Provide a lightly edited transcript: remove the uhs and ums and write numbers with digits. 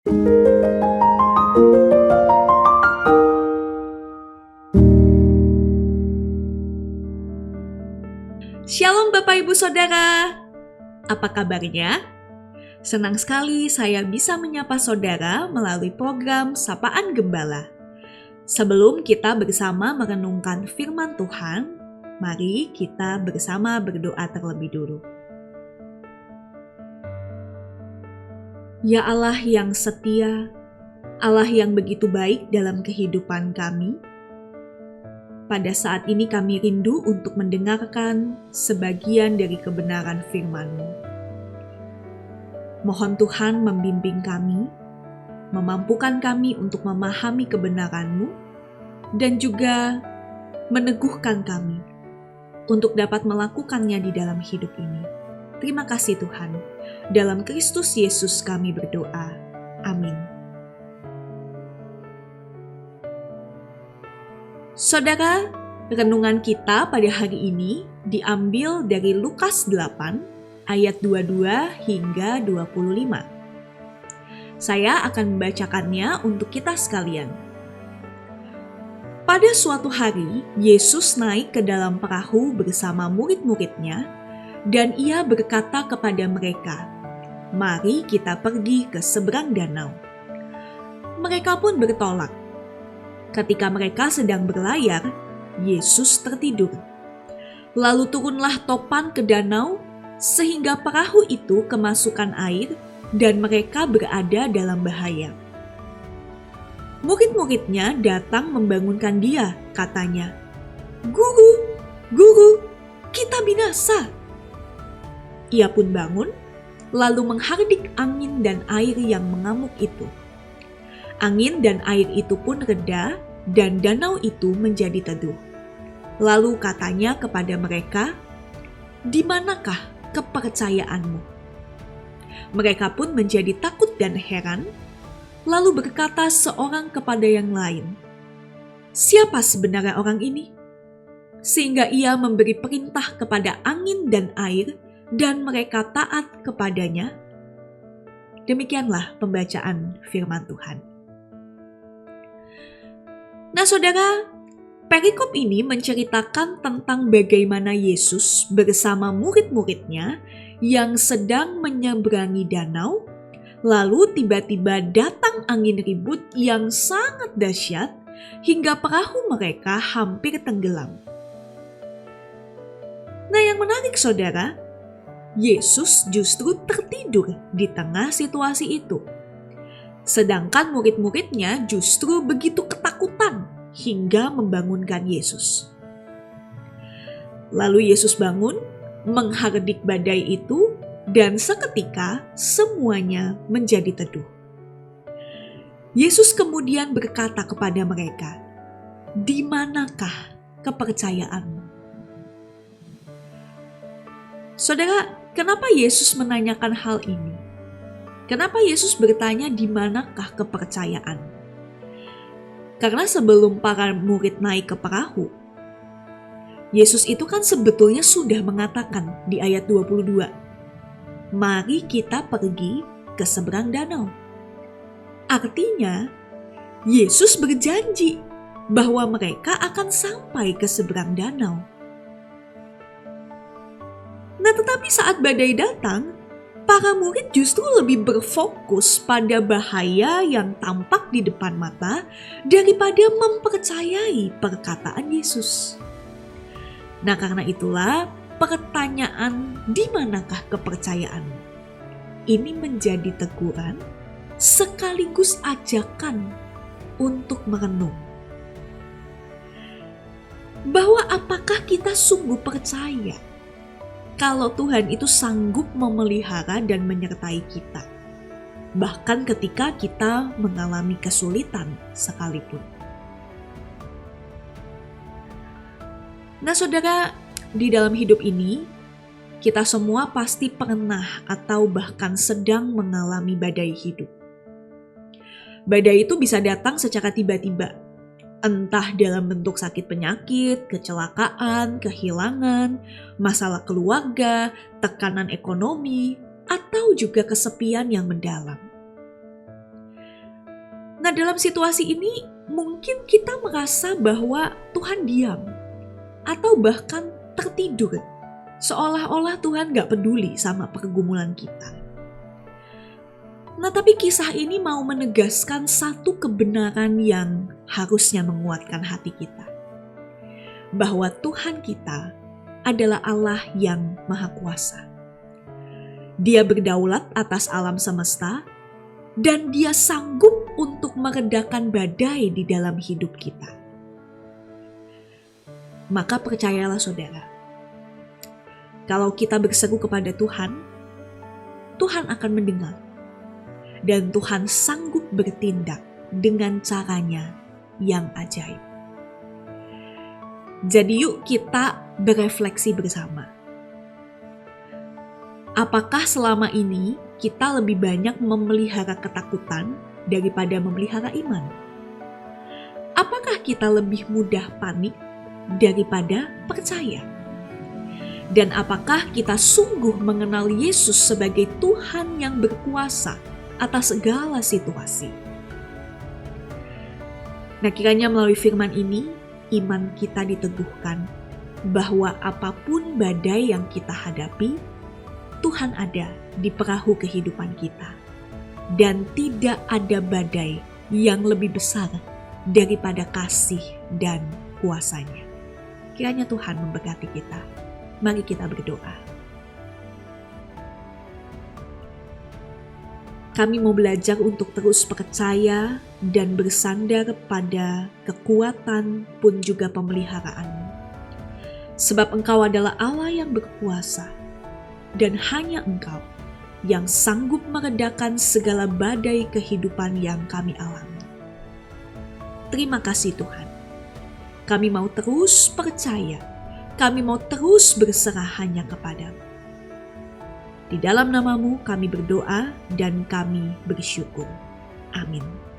Shalom Bapak Ibu Saudara, apa kabarnya? Senang sekali saya bisa menyapa saudara melalui program Sapaan Gembala. Sebelum kita bersama merenungkan firman Tuhan, mari kita bersama berdoa terlebih dulu. Ya Allah yang setia, Allah yang begitu baik dalam kehidupan kami, pada saat ini kami rindu untuk mendengarkan sebagian dari kebenaran firman-Mu. Mohon Tuhan membimbing kami, memampukan kami untuk memahami kebenaran-Mu, dan juga meneguhkan kami untuk dapat melakukannya di dalam hidup ini. Terima kasih Tuhan. Dalam Kristus Yesus kami berdoa. Amin. Saudara, renungan kita pada hari ini diambil dari Lukas 8 ayat 22 hingga 25. Saya akan membacakannya untuk kita sekalian. Pada suatu hari, Yesus naik ke dalam perahu bersama murid-muridnya, dan ia berkata kepada mereka, "Mari kita pergi ke seberang danau." Mereka pun bertolak. Ketika mereka sedang berlayar, Yesus tertidur. Lalu turunlah topan ke danau, sehingga perahu itu kemasukan air dan mereka berada dalam bahaya. Murid-muridnya datang membangunkan dia, katanya, "Guru, Guru, kita binasa." Ia pun bangun, lalu menghardik angin dan air yang mengamuk itu. Angin dan air itu pun reda, dan danau itu menjadi teduh. Lalu katanya kepada mereka, "Di manakah kepercayaanmu?" Mereka pun menjadi takut dan heran, lalu berkata seorang kepada yang lain, "Siapa sebenarnya orang ini? Sehingga ia memberi perintah kepada angin dan air, dan mereka taat kepadanya." Demikianlah pembacaan firman Tuhan. Nah saudara, perikop ini menceritakan tentang bagaimana Yesus bersama murid-muridnya yang sedang menyeberangi danau, lalu tiba-tiba datang angin ribut yang sangat dahsyat hingga perahu mereka hampir tenggelam. Nah yang menarik saudara, Yesus justru tertidur di tengah situasi itu. Sedangkan murid-muridnya justru begitu ketakutan hingga membangunkan Yesus. Lalu Yesus bangun, menghardik badai itu, dan seketika semuanya menjadi teduh. Yesus kemudian berkata kepada mereka, "Di manakah kepercayaanmu?" Saudara, kenapa Yesus menanyakan hal ini? Kenapa Yesus bertanya di manakah kepercayaan? Karena sebelum para murid naik ke perahu, Yesus itu kan sebetulnya sudah mengatakan di ayat 22, "Mari kita pergi ke seberang danau." Artinya, Yesus berjanji bahwa mereka akan sampai ke seberang danau. Nah, tetapi saat badai datang, para murid justru lebih berfokus pada bahaya yang tampak di depan mata daripada mempercayai perkataan Yesus. Nah, karena itulah pertanyaan di manakah kepercayaanmu? Ini menjadi teguran sekaligus ajakan untuk merenung. Bahwa apakah kita sungguh percaya kalau Tuhan itu sanggup memelihara dan menyertai kita, bahkan ketika kita mengalami kesulitan sekalipun. Nah saudara, di dalam hidup ini, kita semua pasti pernah atau bahkan sedang mengalami badai hidup. Badai itu bisa datang secara tiba-tiba, entah dalam bentuk sakit penyakit, kecelakaan, kehilangan, masalah keluarga, tekanan ekonomi, atau juga kesepian yang mendalam. Nah, dalam situasi ini mungkin kita merasa bahwa Tuhan diam atau bahkan tertidur, seolah-olah Tuhan gak peduli sama pergumulan kita. Nah, tapi kisah ini mau menegaskan satu kebenaran yang harusnya menguatkan hati kita. Bahwa Tuhan kita adalah Allah yang Maha Kuasa. Dia berdaulat atas alam semesta dan Dia sanggup untuk meredakan badai di dalam hidup kita. Maka percayalah saudara, kalau kita berseru kepada Tuhan, Tuhan akan mendengar. Dan Tuhan sanggup bertindak dengan caranya yang ajaib. Jadi yuk kita berefleksi bersama. Apakah selama ini kita lebih banyak memelihara ketakutan daripada memelihara iman? Apakah kita lebih mudah panik daripada percaya? Dan apakah kita sungguh mengenal Yesus sebagai Tuhan yang berkuasa atas segala situasi? Nah, kiranya melalui firman ini, iman kita diteguhkan bahwa apapun badai yang kita hadapi, Tuhan ada di perahu kehidupan kita. Dan tidak ada badai yang lebih besar daripada kasih dan kuasa-Nya. Kiranya Tuhan memberkati kita. Mari kita berdoa. Kami mau belajar untuk terus percaya dan bersandar pada kekuatan pun juga pemeliharaan-Mu. Sebab Engkau adalah Allah yang berkuasa, dan hanya Engkau yang sanggup meredakan segala badai kehidupan yang kami alami. Terima kasih Tuhan. Kami mau terus percaya, kami mau terus berserah hanya kepada-Mu. Di dalam nama-Mu kami berdoa dan kami bersyukur. Amin.